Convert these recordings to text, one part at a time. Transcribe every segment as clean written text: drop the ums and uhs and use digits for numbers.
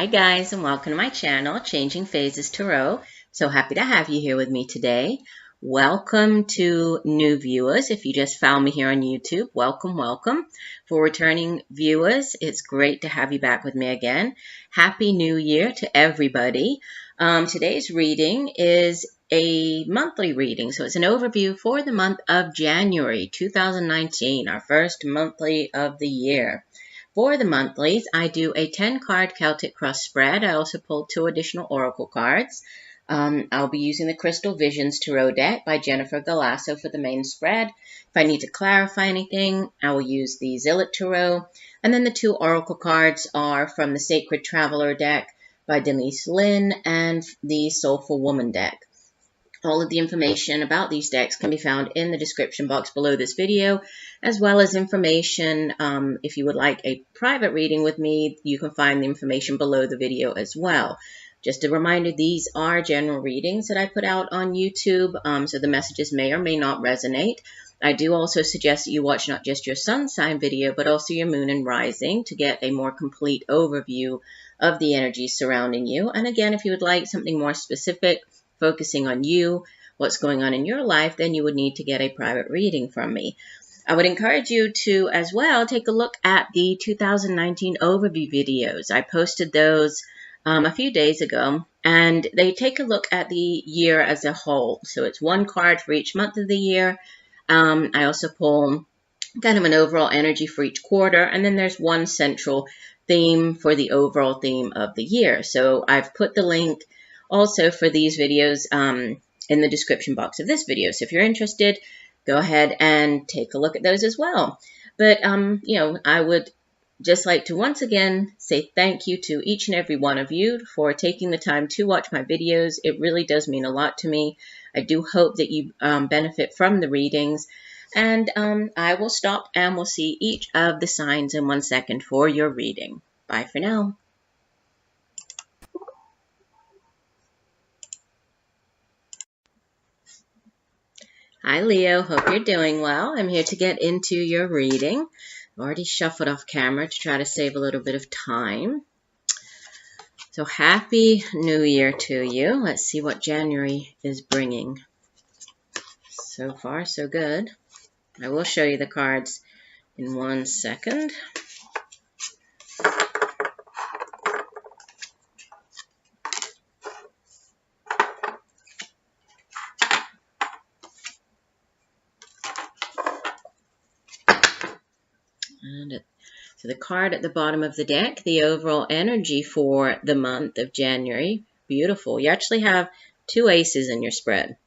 Hi guys, and welcome to my channel, Changing Phases Tarot. So happy to have you here with me today. Welcome to new viewers. If you just found me here on YouTube, welcome, welcome. For returning viewers, it's great to have you back with me again. Happy New Year to everybody. Today's reading is a monthly reading, so it's an overview for the month of January 2019, our first monthly of the year. For the monthlies, I do a 10-card Celtic cross spread. I also pulled 2 additional oracle cards. I'll be using the Crystal Visions Tarot deck by Jennifer Galasso for the main spread. If I need to clarify anything, I will use the Zillich Tarot. And then the 2 oracle cards are from the Sacred Traveler deck by Denise, Linn, and the Soulful Woman deck. All of the information about these decks can be found in the description box below this video, as well as information, if you would like a private reading with me, you can find the information below the video as well. Just a reminder, these are general readings that I put out on YouTube, so the messages may or may not resonate. I do also suggest that you watch not just your sun sign video, but also your moon and rising to get a more complete overview of the energy surrounding you. And again, if you would like something more specific, focusing on you, what's going on in your life, then you would need to get a private reading from me. I would encourage you to, as well, take a look at the 2019 overview videos. I posted those a few days ago, and they take a look at the year as a whole. So it's 1 card for each month of the year. I also pull kind of an overall energy for each quarter, and then there's 1 central theme for the overall theme of the year. So I've put the link also for these videos in the description box of this video. So if you're interested, go ahead and take a look at those as well. But, you know, I would just like to once again say thank you to each and every one of you for taking the time to watch my videos. It really does mean a lot to me. I do hope that you benefit from the readings. And I will stop and we'll see each of the signs in 1 second for your reading. Bye for now. Hi Leo, hope you're doing well. I'm here to get into your reading. I've already shuffled off camera to try to save a little bit of time. So happy New Year to you. Let's see what January is bringing. So far, so good. I will show you the cards in 1 second. So the card at the bottom of the deck, the overall energy for the month of January, beautiful. You actually have 2 aces in your spread.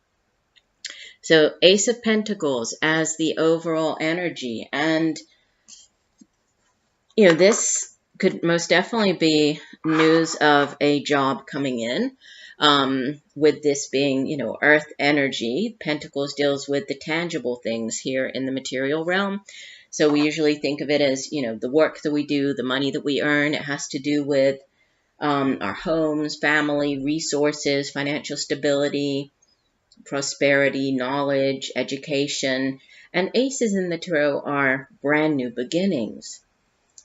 So Ace of Pentacles as the overall energy. And, you know, this could most definitely be news of a job coming in. With this being, you know, earth energy, Pentacles deals with the tangible things here in the material realm. So we usually think of it as, you know, the work that we do, the money that we earn. It has to do with our homes, family, resources, financial stability, prosperity, knowledge, education. And aces in the tarot are brand new beginnings.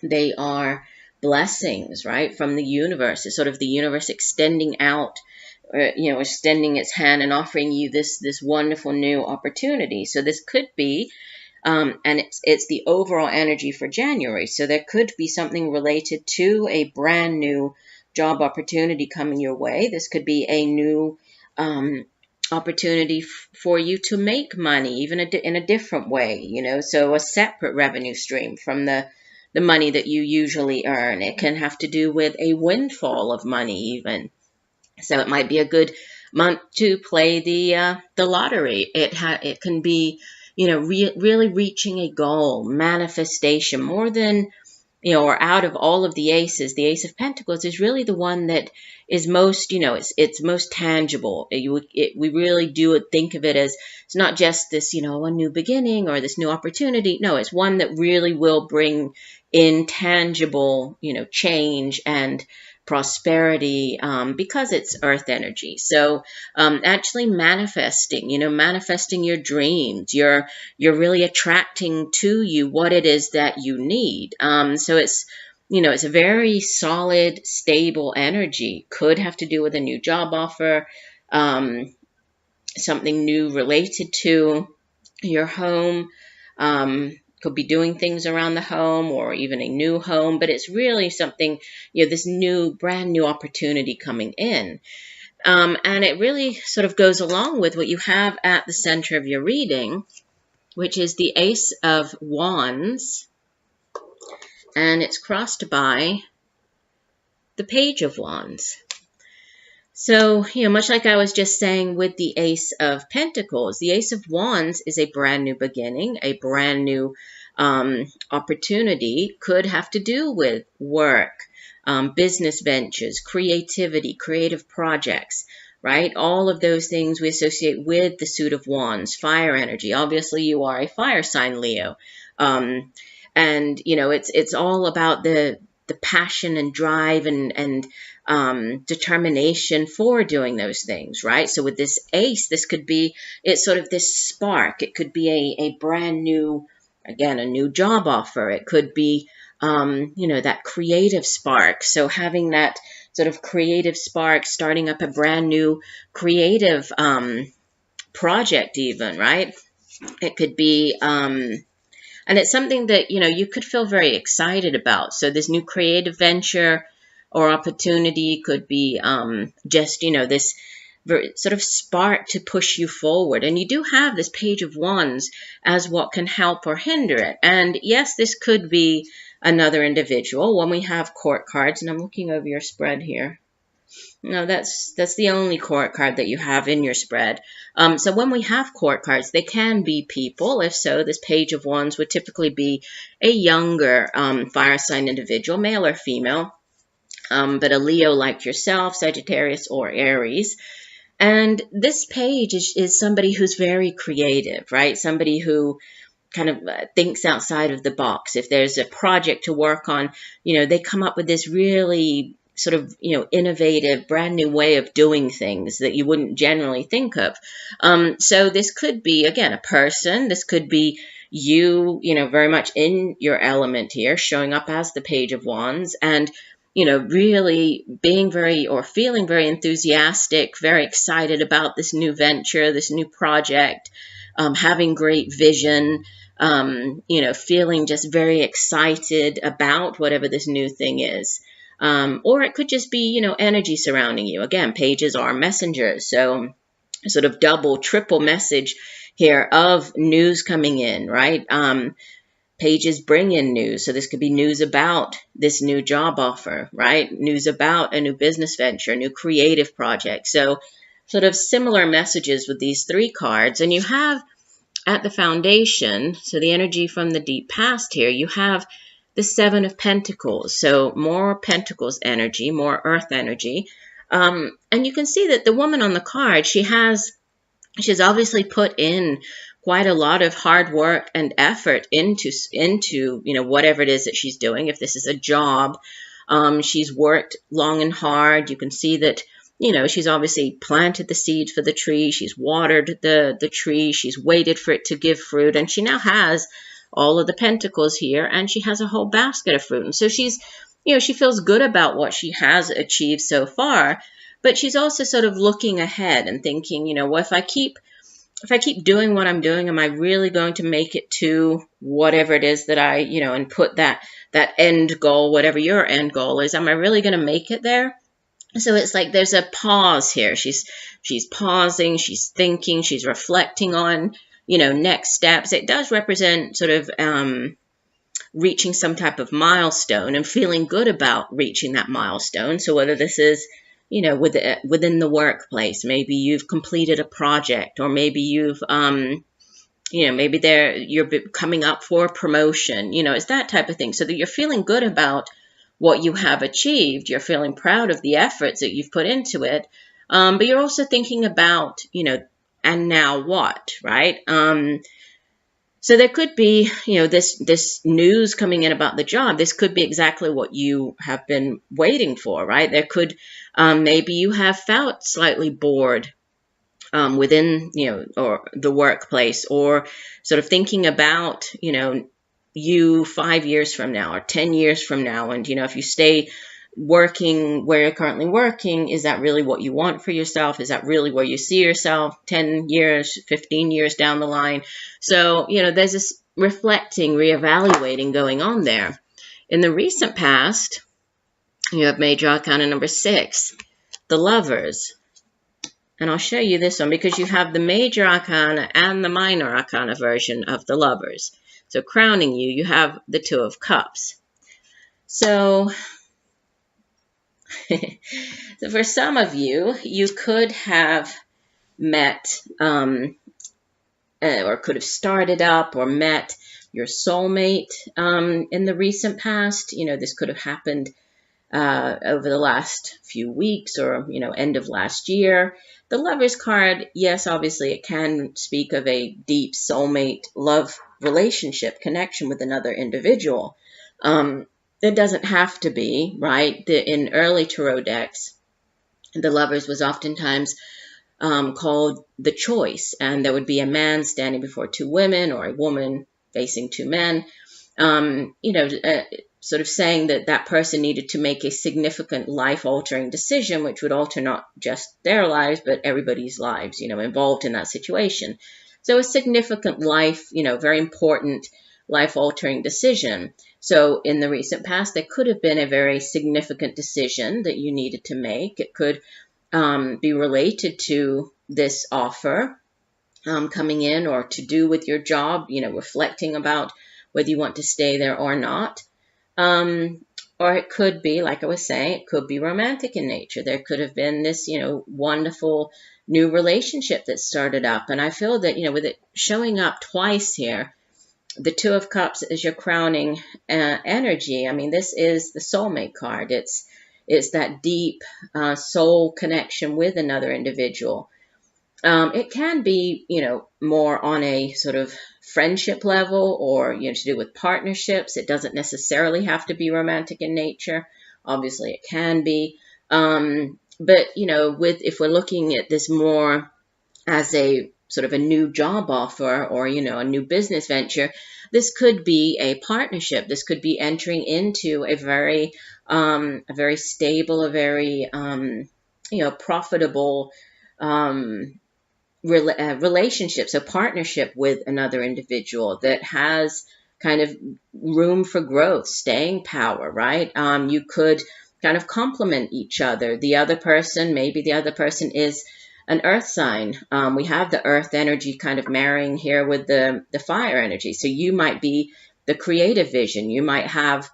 They are blessings, right, from the universe. It's sort of the universe extending out, you know, extending its hand and offering you this wonderful new opportunity. So this could be and it's the overall energy for January. So there could be something related to a brand new job opportunity coming your way. This could be a new opportunity for you to make money, even in a different way, you know, so a separate revenue stream from the money that you usually earn. It can have to do with a windfall of money even. So it might be a good month to play the lottery. It can be, you know, really reaching a goal, manifestation, more than, you know, or out of all of the aces, the Ace of Pentacles is really the one that is most, you know, it's most tangible. We really do think of it as, it's not just this, you know, a new beginning or this new opportunity. No, it's one that really will bring in tangible, you know, change and prosperity because it's earth energy. So actually manifesting, you know, manifesting your dreams. You're really attracting to you what it is that you need. So it's, it's a very solid, stable energy. Could have to do with a new job offer, something new related to your home. Could be doing things around the home or even a new home, but it's really something, this brand new opportunity coming in. And it really sort of goes along with what you have at the center of your reading, which is the Ace of Wands, and it's crossed by the Page of Wands. So, much like I was just saying with the Ace of Pentacles, the Ace of Wands is a brand new beginning, a brand new opportunity. Could have to do with work, business ventures, creativity, creative projects, right? All of those things we associate with the suit of wands, fire energy. Obviously, you are a fire sign, Leo. And, it's all about the passion and drive and determination for doing those things, right? So with this ace, this could be, it's sort of this spark. It could be a brand new, again, a new job offer. It could be, that creative spark. So having that sort of creative spark, starting up a brand new creative project even, right? It could be, and it's something that, you could feel very excited about. So this new creative venture or opportunity could be just, this sort of spark to push you forward. And you do have this Page of Wands as what can help or hinder it. And yes, this could be another individual. When we have court cards, and I'm looking over your spread here. No, that's the only court card that you have in your spread. So when we have court cards, they can be people. If so, this Page of Wands would typically be a younger fire sign individual, male or female, but a Leo like yourself, Sagittarius or Aries. And this page is somebody who's very creative, right? Somebody who kind of thinks outside of the box. If there's a project to work on, they come up with this really sort of, innovative, brand new way of doing things that you wouldn't generally think of. So this could be, again, a person. This could be you, very much in your element here, showing up as the Page of Wands and, really being feeling very enthusiastic, very excited about this new venture, this new project, having great vision, feeling just very excited about whatever this new thing is. Or it could just be, energy surrounding you. Again, pages are messengers. So sort of double, triple message here of news coming in, right? Pages bring in news. So this could be news about this new job offer, right? News about a new business venture, a new creative project. So sort of similar messages with these three cards. And you have at the foundation, so the energy from the deep past here, you have the Seven of Pentacles. So more Pentacles energy, more earth energy. And you can see that the woman on the card, she's obviously put in quite a lot of hard work and effort into whatever it is that she's doing. If this is a job, she's worked long and hard. You can see that, she's obviously planted the seeds for the tree. She's watered the tree. She's waited for it to give fruit. And she now has all of the pentacles here, and she has a whole basket of fruit. And so she's, she feels good about what she has achieved so far, but she's also sort of looking ahead and thinking, well, if I keep doing what I'm doing, am I really going to make it to whatever it is that I, and put that end goal, whatever your end goal is, am I really going to make it there? So it's like there's a pause here. She's pausing, she's thinking, she's reflecting on, next steps. It does represent sort of reaching some type of milestone and feeling good about reaching that milestone. So whether this is, within the workplace, maybe you've completed a project, or maybe you've, maybe you're coming up for a promotion, it's that type of thing. So that you're feeling good about what you have achieved. You're feeling proud of the efforts that you've put into it. But you're also thinking about, and now what, right? So there could be, this news coming in about the job. This could be exactly what you have been waiting for, right? There could, maybe you have felt slightly bored within, or the workplace, or sort of thinking about, you 5 years from now or 10 years from now? And, if you stay working where you're currently working, is that really what you want for yourself? Is that really where you see yourself 10 years, 15 years down the line? So, there's this reflecting, reevaluating going on there. In the recent past, you have Major Arcana number 6, the Lovers. And I'll show you this one because you have the Major Arcana and the Minor Arcana version of the Lovers. So crowning you, you have the Two of Cups. So, so for some of you, you could have met or could have started up or met your soulmate in the recent past. This could have happened over the last few weeks or, end of last year. The Lover's card, yes, obviously it can speak of a deep soulmate love relationship connection with another individual. It doesn't have to be, right? In early tarot decks, the Lovers was oftentimes called the choice, and there would be a man standing before two women or a woman facing two men, sort of saying that that person needed to make a significant life-altering decision, which would alter not just their lives, but everybody's lives, involved in that situation. So a significant life, very important life-altering decision. So in the recent past, there could have been a very significant decision that you needed to make. It could be related to this offer coming in, or to do with your job, reflecting about whether you want to stay there or not. Or it could be, like I was saying, it could be romantic in nature. There could have been this, wonderful new relationship that started up. And I feel that, with it showing up twice here, the Two of Cups is your crowning energy. I mean, this is the soulmate card. It's that deep soul connection with another individual. It can be, more on a sort of friendship level, or, to do with partnerships. It doesn't necessarily have to be romantic in nature. Obviously, it can be. But, if we're looking at this more as a sort of a new job offer, or, a new business venture, this could be a partnership. This could be entering into a very stable, a very, profitable relationship, so partnership with another individual that has kind of room for growth, staying power, right? You could kind of complement each other. Maybe the other person is an earth sign. We have the earth energy kind of marrying here with the fire energy. So you might be the creative vision. You might have,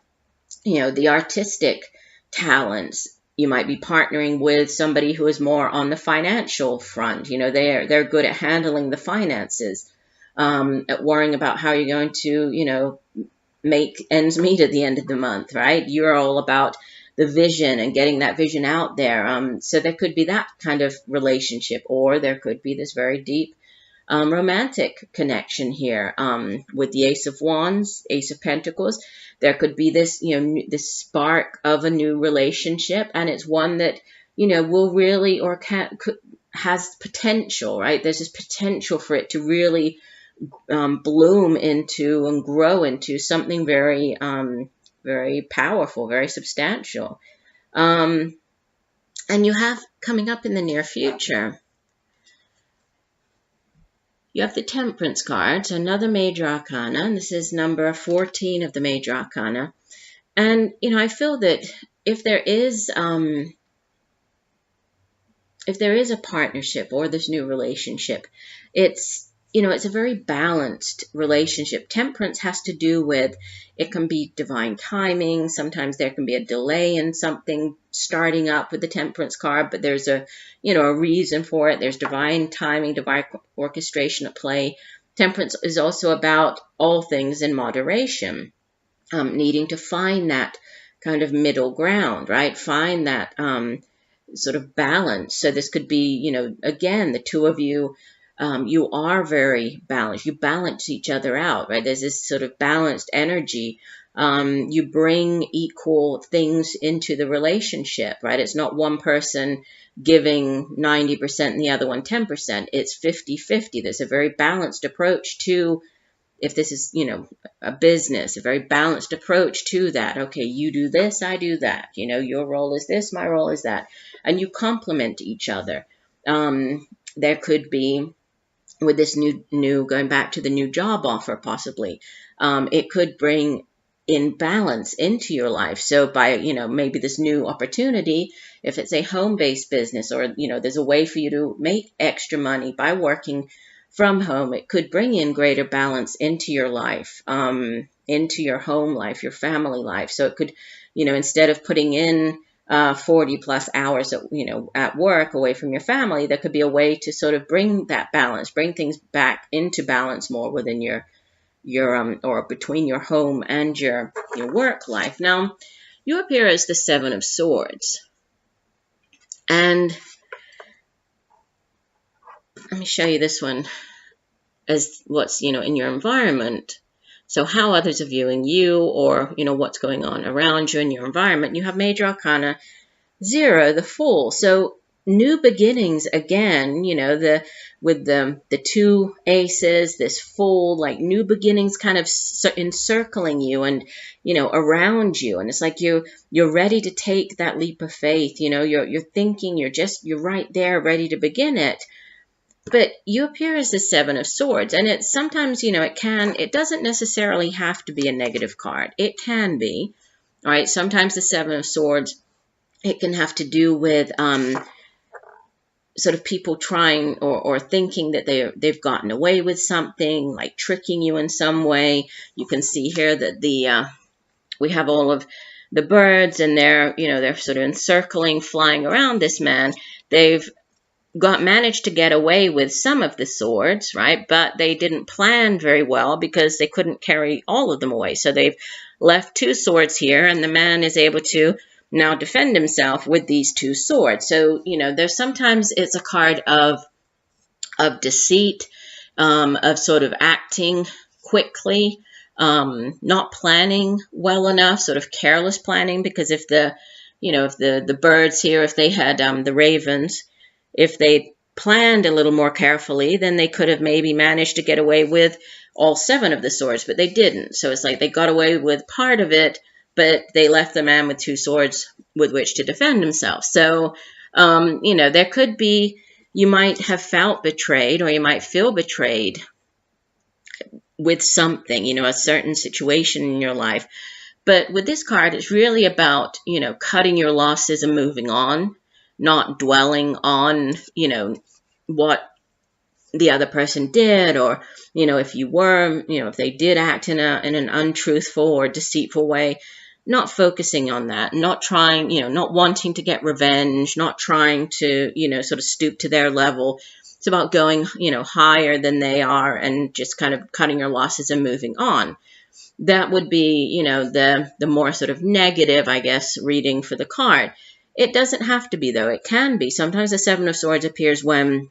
the artistic talents. You might be partnering with somebody who is more on the financial front. They're good at handling the finances, at worrying about how you're going to, make ends meet at the end of the month, right? You're all about the vision and getting that vision out there. So there could be that kind of relationship, or there could be this very deep romantic connection here with the Ace of Wands, Ace of Pentacles. There could be this, this spark of a new relationship, and it's one that, will really, or has potential, right? There's this potential for it to really bloom into and grow into something very, very powerful, very substantial. And you have coming up in the near future, you have the Temperance card, another Major Arcana, and this is number 14 of the Major Arcana. And, I feel that if there is a partnership or this new relationship, it's a very balanced relationship. Temperance has to do with, it can be divine timing. Sometimes there can be a delay in something starting up with the Temperance card, but there's a reason for it. There's divine timing, divine orchestration at play. Temperance is also about all things in moderation, needing to find that kind of middle ground, right? Find that sort of balance. So this could be, again, the two of you, you are very balanced. You balance each other out, right? There's this sort of balanced energy. You bring equal things into the relationship, right? It's not one person giving 90% and the other one 10%. It's 50-50. There's a very balanced approach to if this is, a business, a very balanced approach to that. Okay, you do this, I do that. Your role is this, my role is that. And you complement each other. There could be, with this new going back to the new job offer, possibly, it could bring in balance into your life. So by, maybe this new opportunity, if it's a home-based business, or, there's a way for you to make extra money by working from home, it could bring in greater balance into your life, into your home life, your family life. So it could, instead of putting in 40 plus hours at work away from your family, there could be a way to sort of bring that balance, bring things back into balance more within your or between your home and your work life. Now, you appear as the Seven of Swords. And let me show you this one as what's, in your environment. So how others are viewing you, or, what's going on around you in your environment. You have Major Arcana 0, the Fool. So new beginnings again, with the two aces, this Fool, like new beginnings kind of encircling you and, around you. And it's like you're ready to take that leap of faith. You're thinking, you're right there, ready to begin it. But you appear as the Seven of Swords, and it's sometimes, it doesn't necessarily have to be a negative card. It can be, all right? Sometimes the Seven of Swords, it can have to do with sort of people trying or thinking that they've gotten away with something, like tricking you in some way. You can see here that we have all of the birds, and they're sort of encircling, flying around this man. They've managed to get away with some of the swords, right? But they didn't plan very well because they couldn't carry all of them away. So they've left 2 swords here, and the man is able to now defend himself with these 2 swords. So, there's sometimes it's a card of deceit, of sort of acting quickly, not planning well enough, sort of careless planning, because if the birds here, if they had the ravens, if they planned a little more carefully, then they could have maybe managed to get away with all 7 of the swords, but they didn't. So it's like they got away with part of it, but they left the man with 2 swords with which to defend himself. So, there could be, you might have felt betrayed, or you might feel betrayed with something, a certain situation in your life. But with this card, it's really about, cutting your losses and moving on, not dwelling on, what the other person did, or, if you were, if they did act in an untruthful or deceitful way, not focusing on that, not trying, not wanting to get revenge, not trying to, sort of stoop to their level. It's about going, higher than they are, and just kind of cutting your losses and moving on. That would be, the more sort of negative, I guess, reading for the card. It doesn't have to be, though. It can be. Sometimes the Seven of Swords appears when,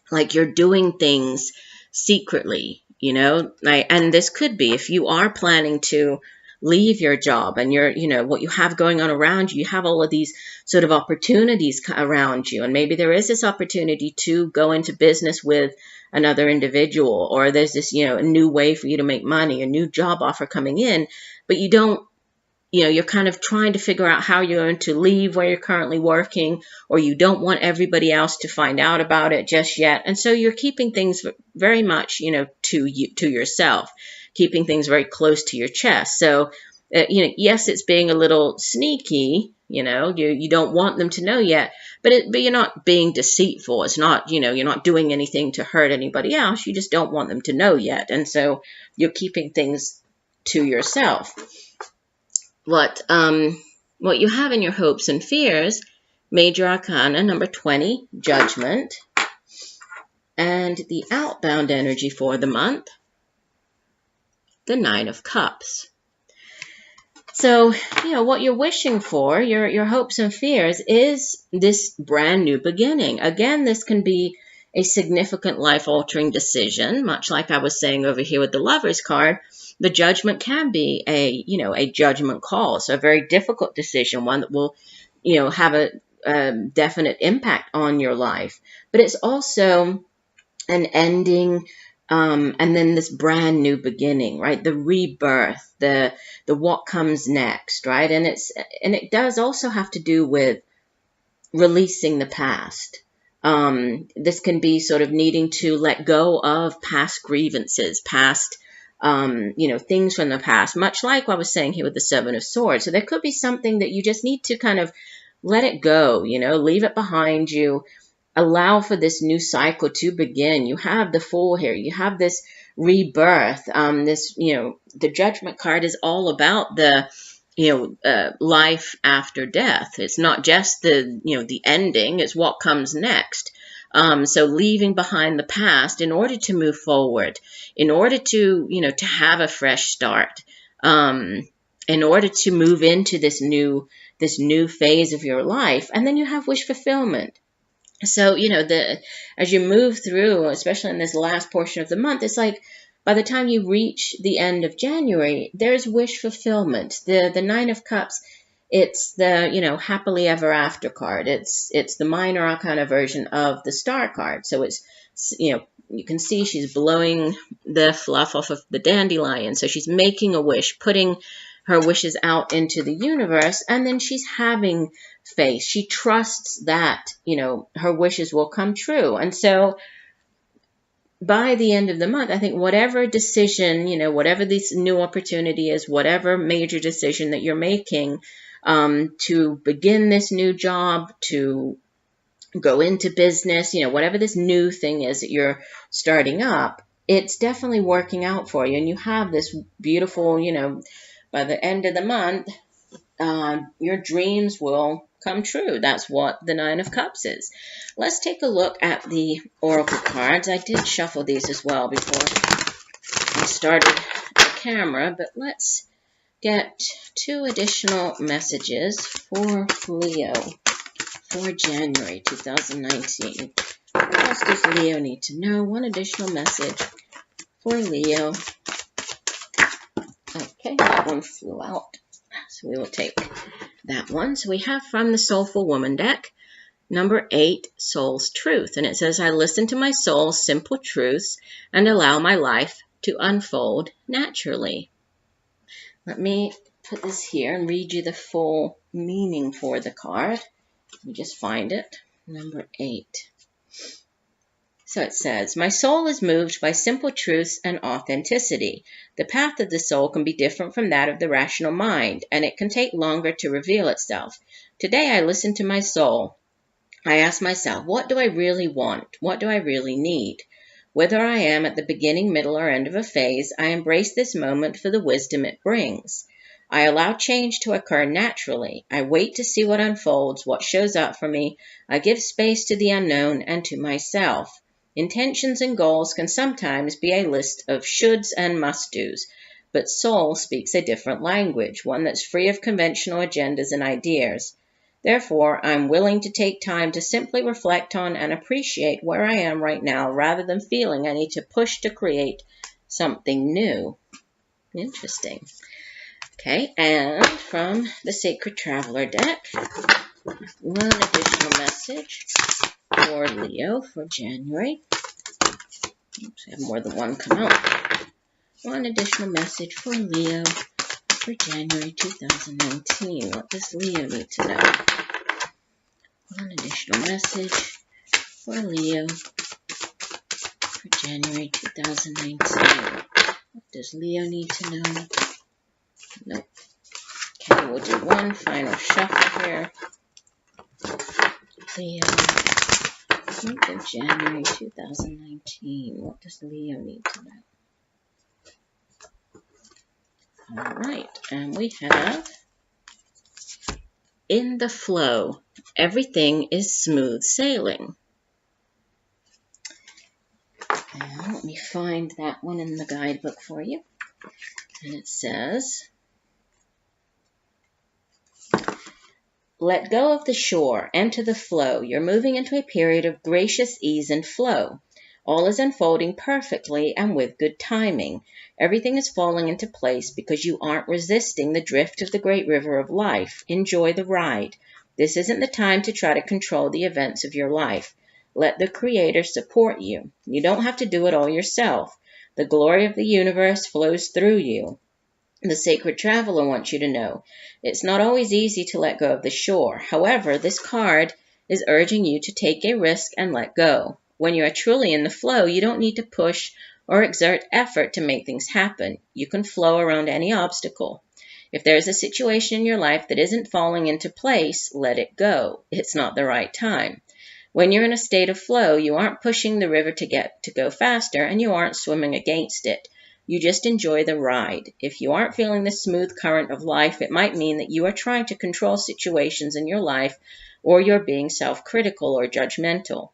like, you're doing things secretly, and this could be if you are planning to leave your job, and you're, what you have going on around you, you have all of these sort of opportunities around you, and maybe there is this opportunity to go into business with another individual, or there's this, a new way for you to make money, a new job offer coming in, but you don't, you're kind of trying to figure out how you're going to leave where you're currently working, or you don't want everybody else to find out about it just yet. And so you're keeping things very much, to yourself, keeping things very close to your chest. So, yes, it's being a little sneaky, you don't want them to know yet, but you're not being deceitful. It's not, you're not doing anything to hurt anybody else. You just don't want them to know yet. And so you're keeping things to yourself. What you have in your hopes and fears, Major Arcana number 20, Judgment, and the outbound energy for the month, the 9 of Cups. So, what you're wishing for, your hopes and fears, is this brand new beginning. Again, this can be a significant life-altering decision, much like I was saying over here with the Lover's card. The Judgment can be a judgment call. So a very difficult decision, one that will, have a definite impact on your life. But it's also an ending And then this brand new beginning, right? The rebirth, the what comes next, right? And it does also have to do with releasing the past. This can be sort of needing to let go of past grievances, past, things from the past, much like what I was saying here with the Seven of Swords. So there could be something that you just need to kind of let it go, leave it behind you, allow for this new cycle to begin. You have the Fool here. You have this rebirth. The Judgment card is all about the life after death. It's not just the ending, it's what comes next. So leaving behind the past in order to move forward, in order to, to have a fresh start, in order to move into this new phase of your life. And then you have wish fulfillment. So, as you move through, especially in this last portion of the month, it's like, by the time you reach the end of January, there's wish fulfillment. The Nine of Cups, it's the, happily ever after card. It's the minor arcana version of the Star card. So it's, you can see she's blowing the fluff off of the dandelion. So she's making a wish, putting her wishes out into the universe, and then she's having faith. She trusts that, her wishes will come true. And so by the end of the month, I think whatever decision, whatever this new opportunity is, whatever major decision that you're making, to begin this new job, to go into business, whatever this new thing is that you're starting up, it's definitely working out for you. And you have this beautiful, by the end of the month, your dreams will come true. That's what the Nine of Cups is. Let's take a look at the Oracle cards. I did shuffle these as well before I started the camera, but let's get 2 additional messages for Leo for January 2019. What else does Leo need to know? 1 additional message for Leo. Okay, that one flew out, so we will take that one. So we have from the Soulful Woman deck, number 8, Soul's Truth. And it says, I listen to my soul's simple truths and allow my life to unfold naturally. Let me put this here and read you the full meaning for the card. Let me just find it. Number 8. So it says, my soul is moved by simple truths and authenticity. The path of the soul can be different from that of the rational mind, and it can take longer to reveal itself. Today I listen to my soul. I ask myself, what do I really want? What do I really need? Whether I am at the beginning, middle, or end of a phase, I embrace this moment for the wisdom it brings. I allow change to occur naturally. I wait to see what unfolds, what shows up for me. I give space to the unknown and to myself. Intentions and goals can sometimes be a list of shoulds and must-dos, but soul speaks a different language, one that's free of conventional agendas and ideas. Therefore, I'm willing to take time to simply reflect on and appreciate where I am right now, rather than feeling I need to push to create something new. Interesting. Okay, and from the Sacred Traveler deck, 1 additional message for Leo for January. Oops, I have more than one come out. 1 additional message for Leo for January 2019. What does Leo need to know? 1 additional message for Leo for January 2019. What does Leo need to know? Nope. Okay, we'll do 1 final shuffle here. Leo, month of January 2019. What does Leo need to know? All right, and we have in the flow, everything is smooth sailing. And let me find that one in the guidebook for you. And it says, let go of the shore, enter the flow. You're moving into a period of gracious ease and flow. All is unfolding perfectly and with good timing. Everything is falling into place because you aren't resisting the drift of the great river of life. Enjoy the ride. This isn't the time to try to control the events of your life. Let the Creator support you. You don't have to do it all yourself. The glory of the universe flows through you. The sacred traveler wants you to know it's not always easy to let go of the shore. However, this card is urging you to take a risk and let go. When you are truly in the flow, you don't need to push or exert effort to make things happen. You can flow around any obstacle. If there's a situation in your life that isn't falling into place, let it go. It's not the right time. When you're in a state of flow, you aren't pushing the river to go faster, and you aren't swimming against it. You just enjoy the ride. If you aren't feeling the smooth current of life, it might mean that you are trying to control situations in your life, or you're being self-critical or judgmental.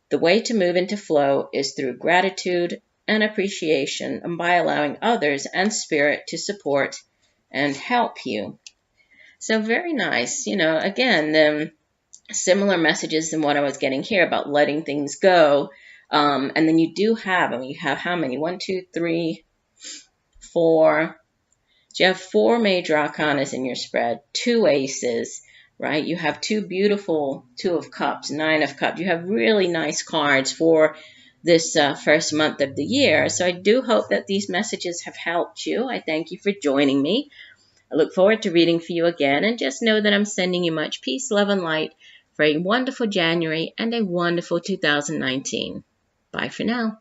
The way to move into flow is through gratitude and appreciation, and by allowing others and spirit to support and help you. So very nice. Again, similar messages than what I was getting here about letting things go. And then you do have, you have how many? 1, 2, 3, 4. So you have 4 major arcanas in your spread, 2 aces, right? You have 2 beautiful 2 of cups, 9 of cups. You have really nice cards for this first month of the year. So I do hope that these messages have helped you. I thank you for joining me. I look forward to reading for you again, and just know that I'm sending you much peace, love, and light for a wonderful January and a wonderful 2019. Bye for now.